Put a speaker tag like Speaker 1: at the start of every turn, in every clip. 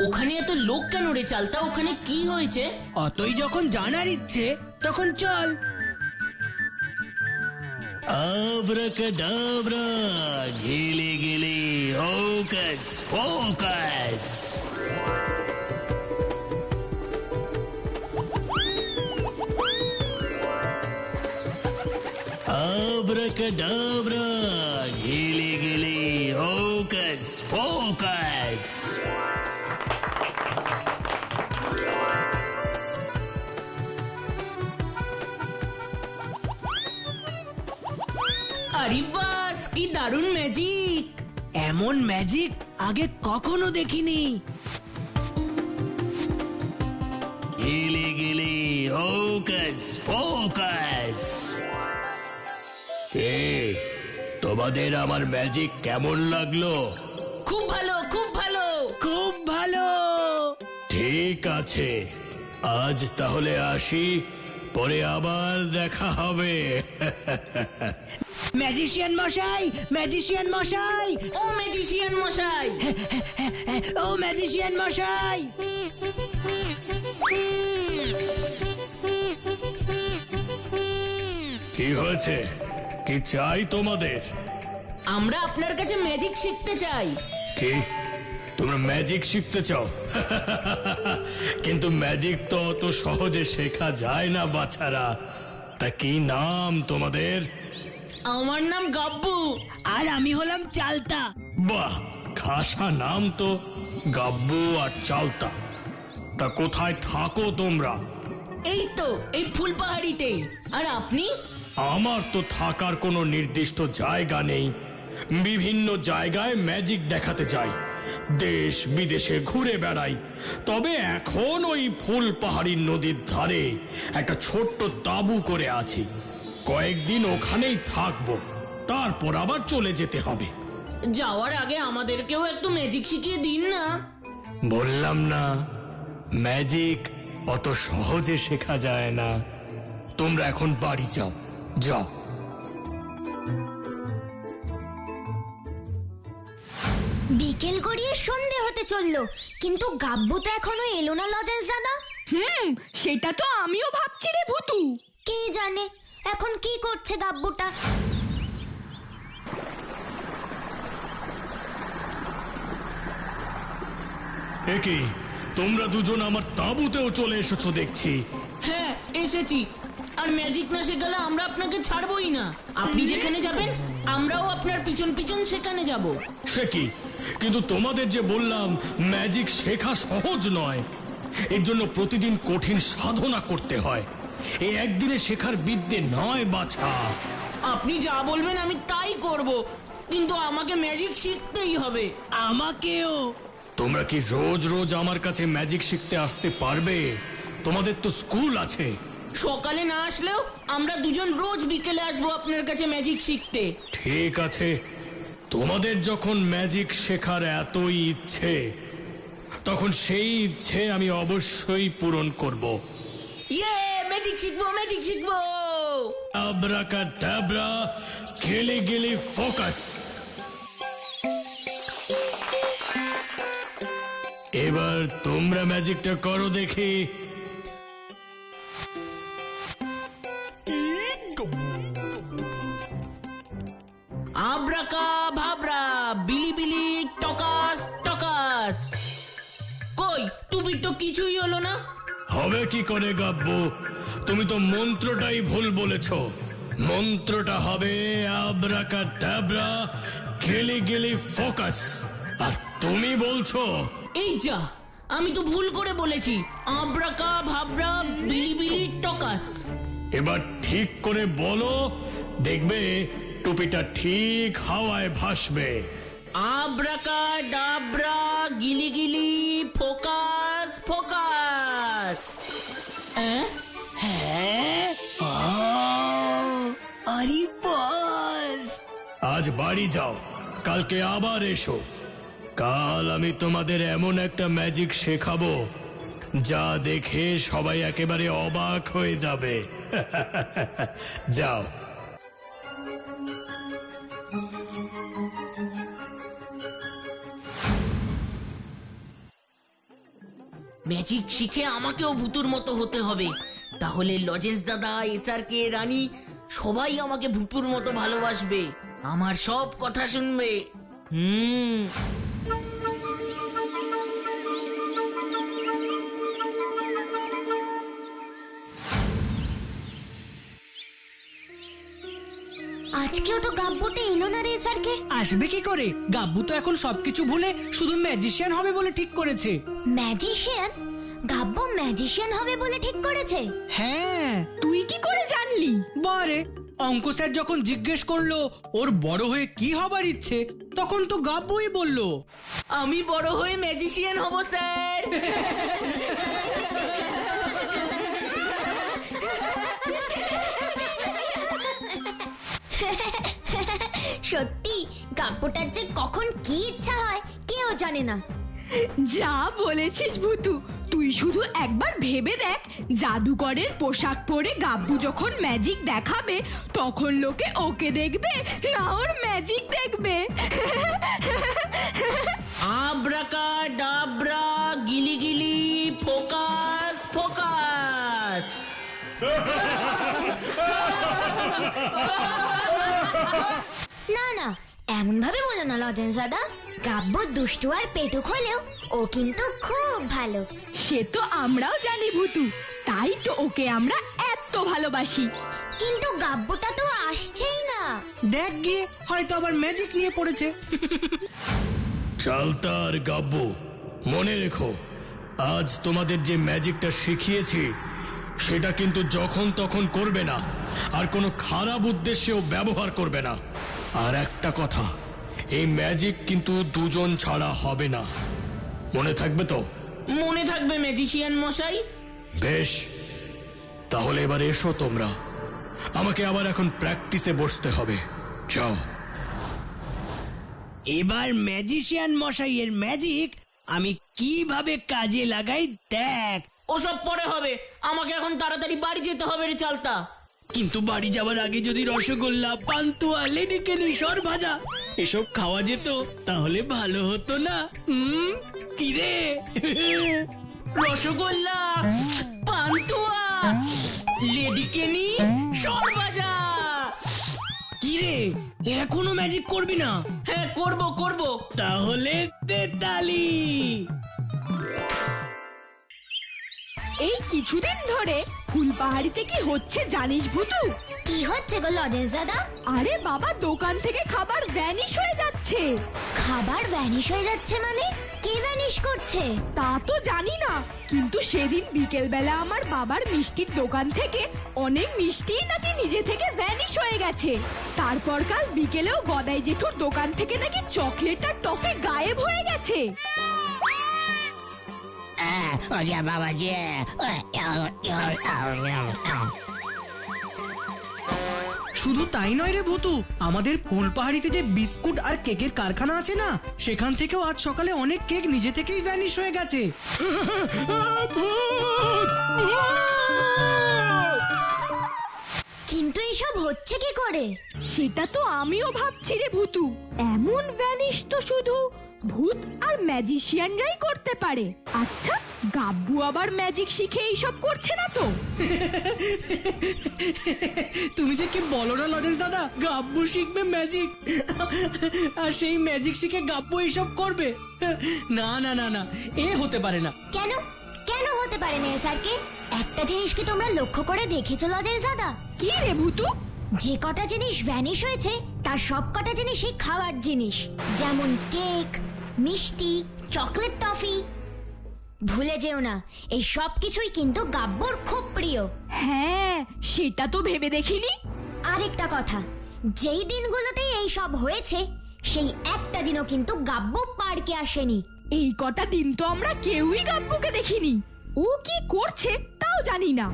Speaker 1: ওখানে এত লোক কেন রে চালতা? ওখানে কি হয়েছে?
Speaker 2: অতই যখন জানার ইচ্ছে তখন চল।
Speaker 3: আব্রাকাডাব্রা, গিলি গিলি, হোকাস পোকাস। আব্রাকাডাব্রা, গিলি গিলি, হোকাস পোকাস।
Speaker 1: আরে বাস, কি দারুণ ম্যাজিক!
Speaker 2: এমন ম্যাজিক আগে কখনো দেখিনি।
Speaker 3: গিলি গিলি, হোকাস পোকাস। তোমাদের আমার ম্যাজিক কেমন লাগলো?
Speaker 1: খুব ভালো, খুব ভালো,
Speaker 2: খুব ভালো।
Speaker 3: ঠিক আছে, আজ তাহলে আসি, পরে আবার দেখা হবে।
Speaker 2: ম্যাজিশিয়ান মশাই, ম্যাজিশিয়ান মশাই,
Speaker 1: ও ম্যাজিশিয়ান মশাই!
Speaker 2: ও ম্যাজিশিয়ান মশাই।
Speaker 3: কি হয়েছে? কি চাই তোমাদের?
Speaker 1: আমরা আপনার কাছে ম্যাজিক শিখতে চাই।
Speaker 3: কি, তোমরা ম্যাজিক শিখতে চাও? কিন্তু ম্যাজিক তো অত সহজে শেখা যায় না বাছারা। তা কি নাম তোমাদের?
Speaker 1: আমার নাম গাব্বু।
Speaker 2: আর আমি হলাম চালতা।
Speaker 3: বাহ, খাসা নাম তো, গাব্বু আর চালতা। তা কোথায় থাকো তোমরা?
Speaker 1: এই তো এই ফুলপাহাড়িতেই। আর আপনি?
Speaker 3: আমার তো থাকার কোনো নির্দিষ্ট জায়গা নেই। বিভিন্ন জায়গায় ম্যাজিক দেখাতে যাই, দেশ বিদেশে ঘুরে বেড়াই। তবে এখন ওই ফুলপাহাড়ি নদীর ধারে একটা ছোট্ট তাঁবু করে আছি। কয়েকদিন ওখানেই থাকবো, তারপর আবার চলে যেতে হবে।
Speaker 1: যাওয়ার আগে আমাদেরকেও একটু ম্যাজিক শিখিয়ে দিন না।
Speaker 3: বললাম না, ম্যাজিক অত সহজে শেখা যায় না। তোমরা এখন বাড়ি যাও, যাও।
Speaker 4: বিকেল গড়িয়ে সন্ধে হতে চললো, কিন্তু গাব্বু তো এখনো এলো না লজেন্স দাদা।
Speaker 5: সেটা তো আমিও ভাবছি রে ভুতু।
Speaker 4: কে জানে এখন কি করছে গাব্বুটা।
Speaker 3: একি, তোমরা দুজন আমার তাঁবুতেও চলে এসেছো দেখছি।
Speaker 1: হ্যাঁ এসেছি। আর ম্যাজিক না শেখালে আমরা আপনাকে ছাড়বই না। আপনি যেখানে যাবেন আমরাও আপনার পিছন পিছন সেখানে যাব।
Speaker 3: সে কি, কিন্তু তোমাদের যে বললাম ম্যাজিক শেখা সহজ নয়। এর জন্য প্রতিদিন কঠিন সাধনা করতে হয়। এই একদিনে শেখার বিদ্যে নয় বাছা।
Speaker 1: আপনি যা বলবেন আমি তাই করব, কিন্তু আমাকে ম্যাজিক শিখতেই হবে।
Speaker 2: আমাকেও।
Speaker 3: তোমরা কি রোজ রোজ আমার কাছে ম্যাজিক শিখতে আসতে পারবে? তোমাদের তো স্কুল আছে।
Speaker 1: সকালে না আসলেও আমরা দুজন রোজ বিকেলে আসবো আপনার কাছে ম্যাজিক শিখতে।
Speaker 3: ঠিক আছে, তোমাদের যখন ম্যাজিক শেখার এতই ইচ্ছে, তখন সেই ইচ্ছে আমি অবশ্যই পূরণ করব।
Speaker 1: ইয়ে, ম্যাজিক শিখবো, ম্যাজিক শিখবো।
Speaker 3: আব্রাকাডাব্রা, গিলি গিলি, ফোকাস। এবার তোমরা ম্যাজিকটা করো দেখি।
Speaker 1: আব্রাকা ভাবরা, বিলি বিলি, টকাস টকাস। কই, টুপির তো কিছুই হলো না।
Speaker 3: হবে কি করে গাব্বু? তুমি তো মন্ত্রটাই ভুল বলেছ। মন্ত্রটা হবে আব্রাকাডাব্রা, গিলি গিলি, ফোকাস। আর তুমি বলছো?
Speaker 1: এই যা, আমি তো ভুল করে বলেছি। আব্রাকা ভাবরা, বিলি বিলি, টকাস।
Speaker 3: এবার ঠিক করে বলো, দেখবে টুপিটা ঠিক হাওয়ায় ভাসবে।
Speaker 1: আব্রাকা ডাবরা, গিলি গিলি, ফোকাস ফোকাস।
Speaker 2: হ্যাঁ, আরে বাস।
Speaker 3: আজ বাড়ি যাও, কালকে আবার এসো। কাল আমি তোমাদের এমন একটা ম্যাজিক শেখাবো যা দেখে সবাই একেবারে অবাক হয়ে যাবে। যাও।
Speaker 1: ম্যাজিক শিখে আমাকেও ভূতুর মতো হতে হবে, তাহলে লজেন্স দাদা, এসআরকে, রানী সবাই আমাকে ভূতুর মতো ভালোবাসবে, আমার সব কথা শুনবে।
Speaker 4: আজকেও তো গাব্বুটা এলো না রে স্যারকে।
Speaker 2: আসবে কি করে? গাব্বু তো এখন সবকিছু ভুলে শুধু ম্যাজিশিয়ান হবে বলে ঠিক করেছে।
Speaker 4: ম্যাজিশিয়ান? গাব্বু ম্যাজিশিয়ান হবে বলে ঠিক করেছে?
Speaker 2: হ্যাঁ।
Speaker 5: তুই কি করে জানলি?
Speaker 2: বারে, অঙ্ক স্যার যখন জিজ্ঞেস করলো ওর বড় হয়ে কি হবার ইচ্ছে, তখন তো গাব্বুই বললো
Speaker 1: আমি বড় হয়ে ম্যাজিশিয়ান হব স্যার।
Speaker 4: সত্যি গাব্বুটার যে কখন কি ইচ্ছা হয় কেউ জানে না।
Speaker 5: যা বলেছিস ভূতু, তুই শুধু একবার ভেবে দেখ, জাদুকরের পোশাক পরে গাব্বু যখন ম্যাজিক দেখাবে তখন লোকে ওকে দেখবে না ওর ম্যাজিক দেখবে।
Speaker 1: আব্রাকা ডাবরা গিলি গিলি ফোকাস ফোকাস।
Speaker 4: না না, এমন ভাবে বলো না লজেন্স দাদা। গাব্বু দুষ্টু আর পেটুক হলেও ও কিন্তু খুব ভালো।
Speaker 5: সে তো আমরাও জানি ভূতু, তাই তো ওকে আমরা এত ভালোবাসি।
Speaker 4: কিন্তু গাব্বুটা তো আসছেই না।
Speaker 2: দেখ গিয়ে, হয়তো আবার ম্যাজিক নিয়ে পড়েছে।
Speaker 3: চালতার গাব্বু, মনে রেখো, আজ তোমাদের যে ম্যাজিকটা শিখিয়েছি সেটা কিন্তু যখন তখন করবে না, আর কোনো খারাপ উদ্দেশ্যেও ব্যবহার করবে না। আর একটা কথা, এই ম্যাজিক কিন্তু দুজন ছাড়া হবে না, মনে থাকবে তো?
Speaker 1: মনে থাকবে ম্যাজিশিয়ান মশাই।
Speaker 3: বেশ, তাহলে এবার এসো তোমরা, আমাকে আবার এখন প্র্যাকটিসে বসতে হবে। যাও।
Speaker 2: এবার ম্যাজিশিয়ান মশাইয়ের ম্যাজিক আমি কিভাবে কাজে লাগাই দেখ।
Speaker 1: ওসব পরে হবে, আমাকে এখন তাড়াতাড়ি বাড়ি যেতে হবে রে চালতা।
Speaker 2: কিন্তু বাড়ি যাবার আগে যদি রসগোল্লা, পান্তুয়া, লেডিকেনি, সর ভাজা এসব খাওয়া যেত তাহলে ভালো হতো না? কি রে?
Speaker 1: রসগোল্লা, পান্তুয়া, লেডিকেনি, সরভাজা।
Speaker 2: কি রে, এখনো ম্যাজিক করবি না?
Speaker 1: হ্যাঁ, করব করব।
Speaker 2: তাহলে দে তালি।
Speaker 5: এই কিছুদিন ধরে ফুলপাহাড়িতে কি হচ্ছে জানিস ভূতু?
Speaker 4: কি হচ্ছে গো লজেন্স দাদা?
Speaker 5: আরে বাবা, দোকান থেকে খাবার ভ্যানিশ হয়ে যাচ্ছে।
Speaker 4: খাবার ভ্যানিশ হয়ে যাচ্ছে মানে? কে ভ্যানিশ করছে?
Speaker 5: তা তো জানি না, কিন্তু সেদিন বিকেল বেলা আমার বাবার মিষ্টির দোকান থেকে অনেক মিষ্টি নাকি নিজে থেকে ভ্যানিশ হয়ে গেছে। তারপর কাল বিকেলেও গদাই জেঠুর দোকান থেকে নাকি চকলেট আর টফি গায়েব হয়ে গেছে।
Speaker 2: শুধু তাই নয় রে ভূতু, আমাদের ফুলপাহাড়িতে যে বিস্কুট আর কেকের কারখানা আছে না, সেখান থেকেও আজ সকালে অনেক কেক নিজে থেকেই ভ্যানিশ হয়ে গেছে।
Speaker 4: কিন্তু এসব হচ্ছে কি করে?
Speaker 5: সেটা তো আমিও ভাবছি রে ভূতু, এমন ভ্যানিশ তো শুধু ভূত আর ম্যাজিশিয়ানরাই করতে পারে। আচ্ছা, গাব্বু আবার ম্যাজিক শিখে এইসব করছে না তো?
Speaker 2: তুমি যে কি বলো না লজেন্স দাদা, গাব্বু শিখবে ম্যাজিক আর সেই ম্যাজিক শিখে গাব্বু এইসব করবে? না না না না, এ হতে পারে না।
Speaker 4: কেন কেন হতে পারে না স্যারকে? একটা জিনিস কি তোমরা লক্ষ্য করে দেখেছো লজেন্স দাদা?
Speaker 5: কি রে ভূতু?
Speaker 4: যে কটা জিনিস ভ্যানিশ হয়েছে তার সব কটা জিনিসই খাওয়ার জিনিস, যেমন কেক, মিষ্টি, চকলেট, টফি। ভুলে যেও না, এই সব কিছুই কিন্তু গাব্বুর খুব প্রিয়।
Speaker 5: হ্যাঁ, সেটা তো ভেবে দেখিনি।
Speaker 4: আরেকটা কথা, যেই দিনগুলোতে এই সব হয়েছে সেই একটা দিনও কিন্তু গাব্বু পার্কে আসেনি।
Speaker 5: এই কটা দিন তো আমরা কেউই গাব্বুকে দেখিনি। ও কি করছে তাও জানি না।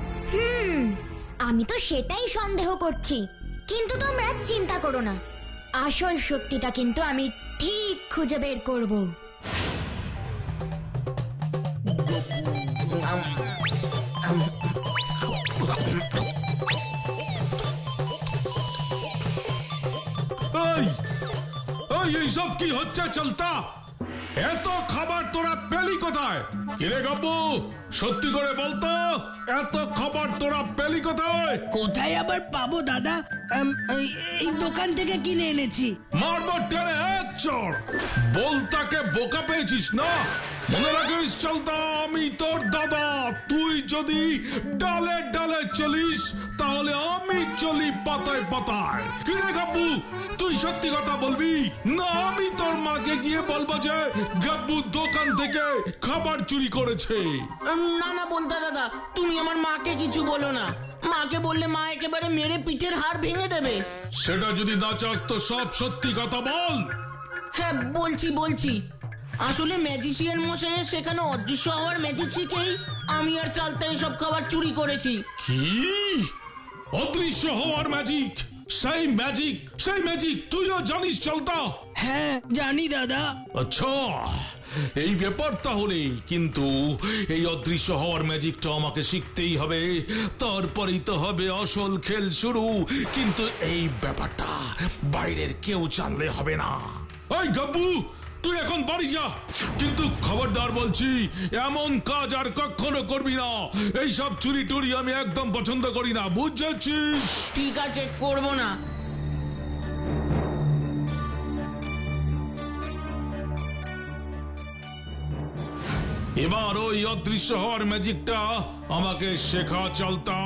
Speaker 4: আমি তো সেটাই সন্দেহ করছি, কিন্তু তোমরা চিন্তা করো না, আসল সত্যিটা কিন্তু আমি ঠিক খুঁজে বের করব।
Speaker 6: এই এই এইসব কি হচ্ছে চলতা? এত খাবার তোরা পেলি কোথায়? কিরে গব্বু, সত্যি করে বলতো, এত খাবার তোরা পেলি কোথায়?
Speaker 2: কোথায় আবার পাবো দাদা? এই দোকান থেকে কিনে এনেছি।
Speaker 6: মারবো টেনে এক চড়। বলতাকে বোকা পেয়েছিস না? মনে রাখিস চলতা, আমি তোর দাদা। তুই যদি ডালে ডালে চলিস তাহলে আমি চলি পাতায় পাতায়। কিরে গব্বু, তুই সত্যি কথা বলবি না আমি তোর মাকে গিয়ে বলবো যে গব্বু দোকান থেকে খাবার চুরি করেছে?
Speaker 1: না না বলতে দাদা, তুমি আমার মাকে কিছু বলো না। মাকে বললে মা একেবারে মেরে পিঠের হাড় ভেঙে দেবে।
Speaker 6: সেটা যদি না চাস তো সব সত্যি কথা বল।
Speaker 1: হ্যাঁ বলছি। আসলে ম্যাজিশিয়ান মশাইয়ের সেখানে অদৃশ্য হওয়ার ম্যাজিক শিখেই আমি আর চালতা এসব খাবার চুরি করেছি।
Speaker 6: কি অদৃশ্য হওয়ার ম্যাজিক? সেই ম্যাজিক তুইও জানিস চলতা?
Speaker 2: হ্যাঁ জানি দাদা।
Speaker 6: আচ্ছা, এই ব্যাপার তাহলে। কিন্তু এই অদৃশ্য হওয়ার ম্যাজিকটা আমাকে শিখতেই হবে, তারপরেই তো হবে আসল খেল শুরু। কিন্তু এই ব্যাপারটা বাইরের কেউ জানলে হবে না। এই গব্বু, তুই এখন বাড়ি যা, কিন্তু খবরদার বলছি এমন কাজ আর কখনো করবি না। এইসব চুরি টুরি আমি একদম পছন্দ করি না, বুঝেছিস?
Speaker 1: ঠিক আছে, করবো না।
Speaker 6: এবার ওই অদৃশ্য হওয়ার ম্যাজিকটা আমাকে শেখা চলতা।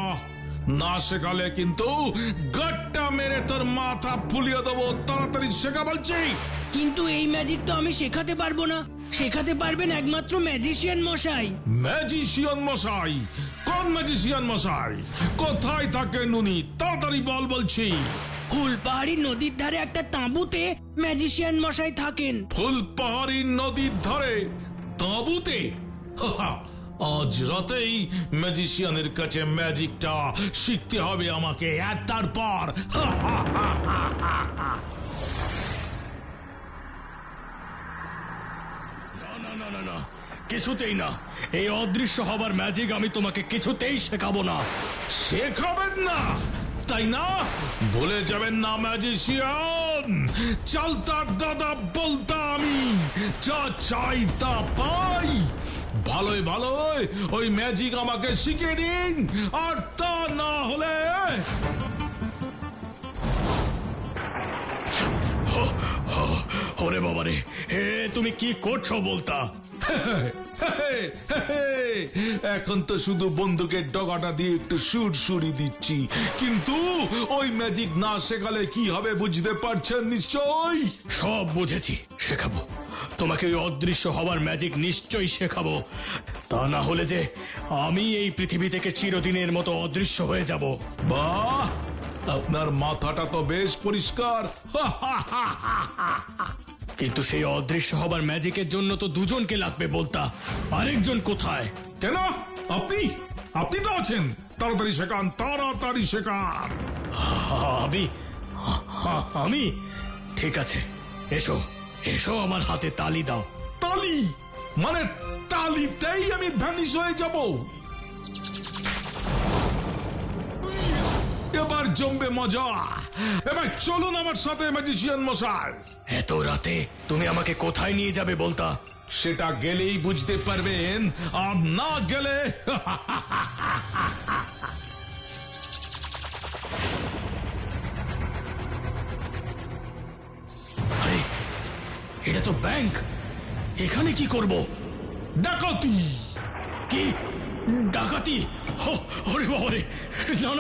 Speaker 6: না শেখালে কিন্তু গাট্টা মেরে তোর মাথা ফুলিয়ে দেবো। তাড়াতাড়ি শেখা বলছি।
Speaker 2: কিন্তু এই ম্যাজিক তো আমি শেখাতে পারবো না। শেখাতে পারবেন একমাত্র ম্যাজিশিয়ান মশাই।
Speaker 6: ম্যাজিশিয়ান মশাই? কোন ম্যাজিশিয়ান মশাই? কোথায় থাকেন উনি? তাড়াতাড়ি বল বলছি।
Speaker 2: ফুলপাহাড়ি নদীর ধারে একটা তাঁবুতে ম্যাজিশিয়ান মশাই থাকেন।
Speaker 6: ফুলপাহাড়ি নদীর ধারে তাঁবুতে? আজ রাতেই ম্যাজিশিয়ানের কাছে ম্যাজিকটা শিখতে হবে আমাকে। আর তারপর
Speaker 3: না, কিছুতেই না। এই অদৃশ্য হবার ম্যাজিক আমি তোমাকে কিছুতেই শেখাবো না।
Speaker 6: শেখাবেন না তাই না? বলে যাবেন না ম্যাজিশিয়ান। চালতার দাদা বলতা আমি যা চাই তা পাই। ভালোই ওই ম্যাজিক আমাকে শিখিয়ে দিন, আর তা না হলে
Speaker 3: ওরে বাবারে, হে তুমি কি করছো বলতা?
Speaker 6: এখন তো শুধু বন্দুকের ডগাটা দিয়ে একটু সুরসুরি দিচ্ছি, কিন্তু ওই ম্যাজিক না শেখালে কি হবে বুঝতে পারছেন নিশ্চয়।
Speaker 3: সব বুঝেছি, শেখাবো তোমাকে। ওই অদৃশ্য হওয়ার ম্যাজিক নিশ্চয়ই শেখাবো। তা না হলে যে আমি এই পৃথিবী থেকে চিরদিনের মতো অদৃশ্য হয়ে যাব।
Speaker 6: বাহ, আপনার মাথাটা তো বেশ পরিষ্কার।
Speaker 3: কিন্তু সেই অদৃশ্য হবার ম্যাজিকের জন্য তো দুজনকে লাগবে বলতা। আরেকজন কোথায়?
Speaker 6: কেন? আপনি তো আছেন। তাড়াতাড়ি শেখান, তাড়াতাড়ি শেখান।
Speaker 3: আমি ঠিক আছে, এসো আমার হাতে তালি দাও।
Speaker 6: তালি? মানে তালিতেই আমি ভ্যানিশ হয়ে যাব? এবার জমবে মজা। এবার চলুন আমার সাথে ম্যাজিশিয়ান মশাই।
Speaker 3: এত রাতে তুমি আমাকে কোথায় নিয়ে যাবে বলতা?
Speaker 6: সেটা গেলেই বুঝতে পারবেন, আর না গেলে
Speaker 3: আরে, এটা তো ব্যাংক। এখানে কি করব?
Speaker 6: ডাকাতি।
Speaker 3: কি ডাকাতি? ওরে বাবারে,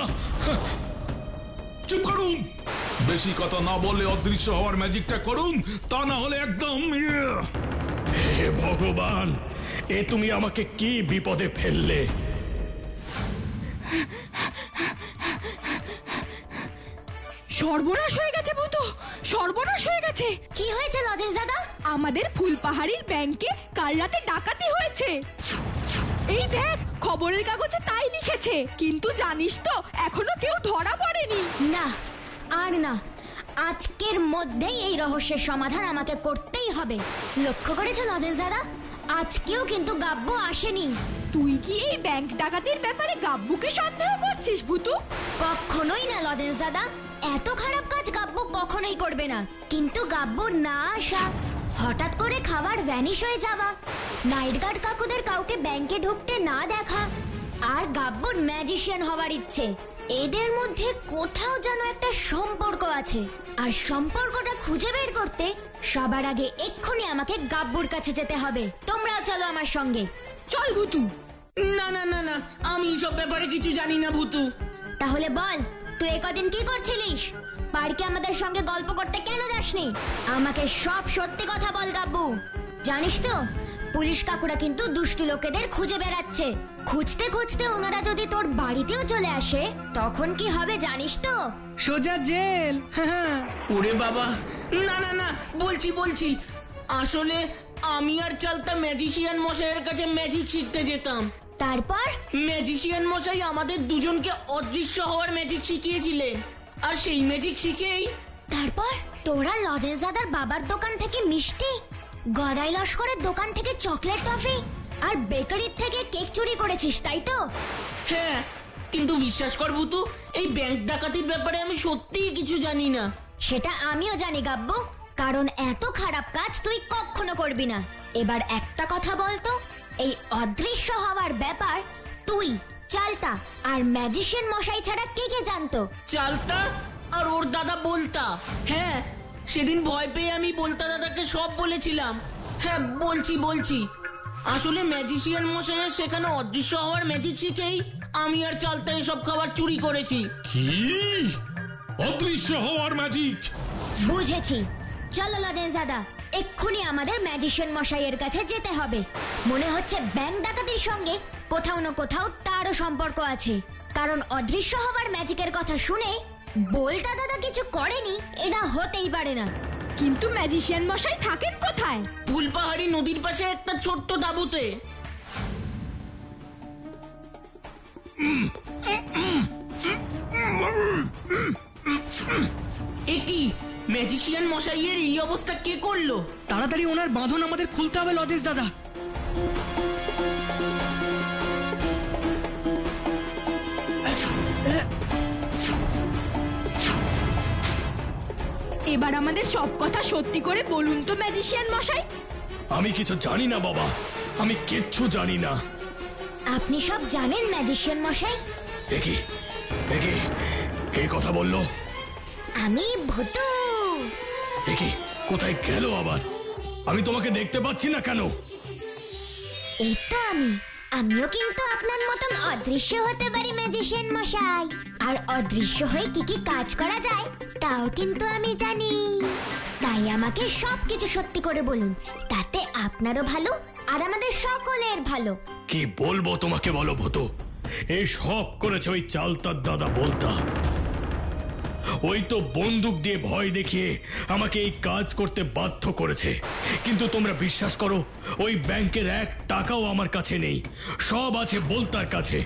Speaker 3: না।
Speaker 6: চুপ করুন। বেশি কথা না বলে অদৃশ্য হওয়ার ম্যাজিকটা করুন, তা না হলে একদম।
Speaker 3: হে ভগবান, এ তুমি আমাকে কি বিপদে ফেললে?
Speaker 5: সর্বনাশ হয়ে গেছে ভূতু, সর্বনাশ হয়ে গেছে।
Speaker 4: কি হয়েছে লজেন্স দাদা?
Speaker 5: আমাদের ফুলপাহাড়ির ব্যাংকে কাল রাতে ডাকাতি হয়েছে। এই দেখ, খবরের কাগজে তাই লিখেছে। কিন্তু জানিস তো এখনো কেউ ধরা পড়েনি।
Speaker 4: না আর না, আজকের মধ্যেই এই রহস্যের সমাধান আমাকে করতেই হবে। লক্ষ্য করেছো লজেন্স দাদা, আজকেও কিন্তু গাব্বু আসেনি।
Speaker 5: তুই কি এই ব্যাংক ডাকাতির ব্যাপারে গাব্বুকে সন্দেহ করছিস ভুতু?
Speaker 4: কখনোই না লজেন্স দাদা, এত খারাপ কাজ গাব্বু কখনোই করবে না। কিন্তু গাব্বুর না আসা, হঠাৎ করে খাবার ভ্যানিশ হয়ে যাওয়া, নাইট গার্ড কাকুদের কাউকে ব্যাংকে ঢুকতে না দেখা, আর গাব্বুর ম্যাজিশিয়ান হওয়ার ইচ্ছে, এদের মধ্যে কোথাও যেন একটা সম্পর্ক আছে। আর সম্পর্কটা খুঁজে বের করতে সবার আগে এক্ষুনি আমাকে গাব্বুর কাছে যেতে হবে। তোমরাও চলো আমার সঙ্গে।
Speaker 5: চল ভুতু।
Speaker 1: না না না না, আমি সব ব্যাপারে কিছু জানি না ভুতু।
Speaker 4: তাহলে বল, তুই একদিন কি করছিলিস? পার্কে আমাদের সঙ্গে গল্প করতে কেন যাসনি? আমাকে সব সত্যি কথা বল গাব্বু। জানিস তো, পুলিশ কাকুরা কিন্তু দুষ্টু লোকেদের খুঁজে বেড়াচ্ছে। খুঁজতে খুঁজতে ওনারা যদি তোর বাড়িতেও চলে আসে, তখন কি হবে জানিস তো?
Speaker 2: সোজা জেল।
Speaker 1: ওরে বাবা, না না না, বলছি আসলে আমি আর চালতা ম্যাজিশিয়ান মশাইয়ের কাছে ম্যাজিক শিখতে যেতাম।
Speaker 4: তারপর
Speaker 1: ম্যাজিশিয়ান মশাই আমাদের দুজনকে অদৃশ্য হওয়ার ম্যাজিক শিখিয়েছিলেন, আর সেই ম্যাজিক শিখেই
Speaker 4: তারপর তোরা লজেন্স দাদার বাবার দোকান থেকে মিষ্টি, গদাই লস্করের দোকান থেকে চকলেট টফি, আর বেকারির থেকে কেক চুরি করেছিস, তাই তো?
Speaker 1: হ্যাঁ, কিন্তু বিশ্বাস কর ভুতু, এই ব্যাংক ডাকাতির ব্যাপারে আমি সত্যিই কিছু জানি না।
Speaker 4: সেটা আমিও জানি গাব্বু, কারণ এত খারাপ কাজ তুই কখনো করবি না। এবার একটা কথা বলতো, এই অদৃশ্য হওয়ার ব্যাপার তুই, চালতা আর ম্যাজিশিয়ান মশাই ছাড়া কে কে জানতো?
Speaker 1: চালতা আর ওর দাদা বলতা। হ্যাঁ, সেদিন ভয় পেয়ে আমি বলতা দাদাকে সব বলেছিলাম। হ্যাঁ, বলছি আসলে ম্যাজিশিয়ান মশাইয়ের সেখানে অদৃশ্য হওয়ার ম্যাজিক শিখেই আমি আর চালতা এসব খাবার চুরি করেছি।
Speaker 6: কি অদৃশ্য হওয়ার ম্যাজিক?
Speaker 4: বুঝেছি। চলো লজেন্স দাদা, এক্ষুনি আমাদের ম্যাজিশিয়ান মশাইয়ের কাছে যেতে হবে। মনে হচ্ছে ব্যাংক ডাকাতির সঙ্গে কোথাও না কোথাও তারও সম্পর্ক আছে, কারণ অদৃশ্য হওয়ার ম্যাজিকের কথা শুনে বলতা দাদা কিছু করেনি, এটা হতেই পারে না।
Speaker 5: কিন্তু ম্যাজিশিয়ান মশাই থাকেন কোথায়?
Speaker 1: ফুলপাহাড়ি নদীর পাশে একটা ছোট্ট তাঁবুতে। এ কি, ম্যাজিশিয়ান মশাইয়ের এই অবস্থা কে করলো?
Speaker 2: তাড়াতাড়ি ওনার বাঁধন আমাদের খুলতে হবে লজেন্স দাদা।
Speaker 5: এবার আমাদের সব কথা সত্যি করে বলুন তো ম্যাজিশিয়ান মশাই।
Speaker 3: আমি কিছু জানি না বাবা, আমি কিচ্ছু জানি না।
Speaker 4: আপনি সব জানেন ম্যাজিশিয়ান মশাই?
Speaker 3: দেখি কে কথা বললো?
Speaker 4: আমি ভূতু।
Speaker 3: দেখি কোথায় গেল আবার? আমি তোমাকে দেখতে পাচ্ছি না কেন?
Speaker 4: এই তো আমিও কিন্তু আপনার মতন অদৃশ্য হতে পারি ম্যাজিশিয়ান মশাই। আর অদৃশ্য হয়ে কি কি কাজ করা যায় তাও কিন্তু আমি জানি। তাই আমাকে সবকিছু সত্যি করে বলুন, তাতে আপনারও ভালো আর আমাদের সকলের ভালো।
Speaker 3: কি বলবো তোমাকে, বলো ভূতু। এই সব করেছে ওই চালতার দাদা বলতা। ওই তো বন্দুক দিয়ে ভয় দেখিয়ে আমাকে এই কাজ করতে বাধ্য করেছে। কিন্তু তোমরা বিশ্বাস করো, ওই ব্যাংকের 1 টাকাও আমার কাছে নেই, সব আছে বলতার কাছে।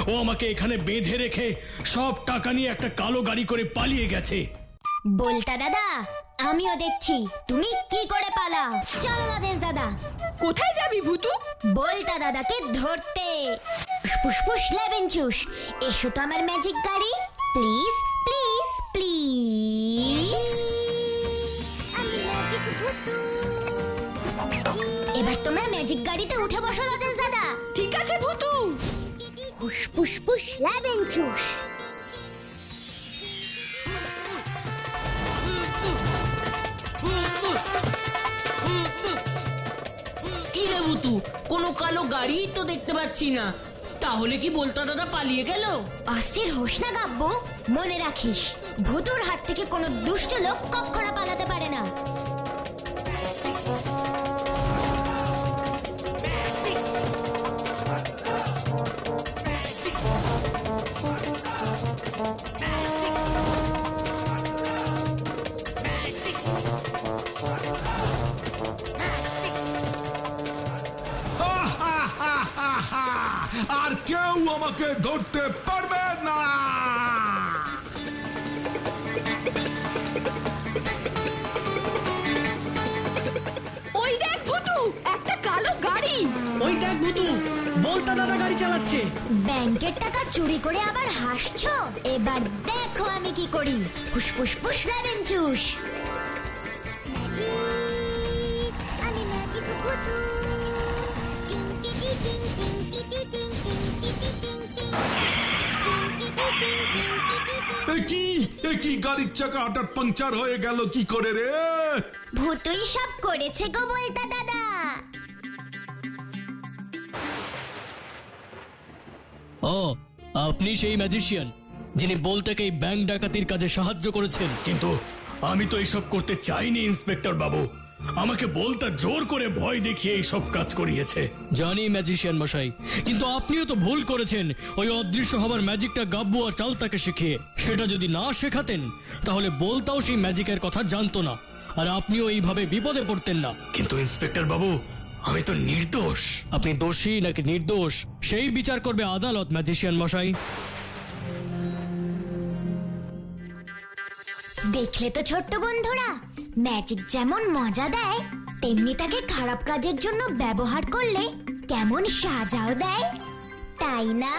Speaker 3: ও আমাকে এখানে বেঁধে রেখে সব টাকা নিয়ে একটা কালো গাড়ি করে পালিয়ে গেছে।
Speaker 4: বলতা দাদা, আমিও দেখছি তুমি কি করে পালাও। চলো লজেন্স দাদা।
Speaker 5: কোথায় যাবি ভুতু?
Speaker 4: বলতা দাদাকে ধরতে। ফুসফুস লেবেন চুস, এসো তো আমার ম্যাজিক গাড়ি। Please please please. আমি ম্যাজিক ভূতু। এবার তোমরা ম্যাজিক গাড়িতে উঠে বসো লজেন্স দাদা।
Speaker 5: ঠিক আছে ভুতু।
Speaker 4: ফুসফুস লেবেন চুস।
Speaker 1: কি রে ভুতু, কোনো কালো গাড়ি তো দেখতে পাচ্ছি না। তাহলে কি বলতা দাদা পালিয়ে গেল?
Speaker 4: অস্থির হোস না গাব্বু, মনে রাখিস ভূতুর হাত থেকে কোনো দুষ্ট লোক কখনো পালাতে পারে না।
Speaker 6: আর কেউ আমাকে ধরতে পারবে না।
Speaker 5: ওই দেখ ভুতু, একটা কালো গাড়ি।
Speaker 2: ওই দেখ ভুতু, বলতা দাদা গাড়ি চালাচ্ছে।
Speaker 4: ব্যাংকের টাকা চুরি করে আবার হাসছো? এবার দেখো আমি কি করি। ফুসফুস ফুস লেবেন চুস।
Speaker 7: আমি ম্যাজিক ভুতু। টিং টি টি টিং টিং টি টি টিং টিং টি টি টিং টিং। টিং টি টি টিং টিং টি টি টিং।
Speaker 6: এ কি গাড়ির চাকা হঠাৎ পাংচার হয়ে গেল কি করে রে?
Speaker 7: ভুতুই সব করেছে গো বলতা দাদা।
Speaker 2: ও, আপনি সেই ম্যাজিশিয়ান যিনি বলতাকে এই ব্যাংক ডাকাতির কাজে সাহায্য করেছেন।
Speaker 3: কিন্তু আমি তো এইসব করতে চাইনি ইন্সপেক্টর বাবু। আমাকে বলতা জোর করে ভয় দেখিয়ে এইসব কাজ করিয়েছে।
Speaker 2: জানি ম্যাজিশিয়ান মশাই, কিন্তু আপনিও তো ভুল করেছেন ওই অদৃশ্য হবার ম্যাজিকটা গাব্বু আর চালতাকে শিখিয়ে। সেটা যদি না শেখাতেন তাহলে বলতাও সেই ম্যাজিকের কথা জানতো না, আর আপনিও এইভাবে বিপদে পড়তেন না।
Speaker 3: কিন্তু ইন্সপেক্টর বাবু, আমি তো নির্দোষ।
Speaker 2: আপনি দোষী নাকি নির্দোষ সেই বিচার করবে আদালত ম্যাজিশিয়ান মশাই।
Speaker 4: দেখলে তো ছোট্ট বন্ধুরা, ম্যাজিক যেমন মজা দেয় তেমনি তাকে খারাপ কাজের জন্য ব্যবহার করলে কেমন সাজাও দেয়, তাই না?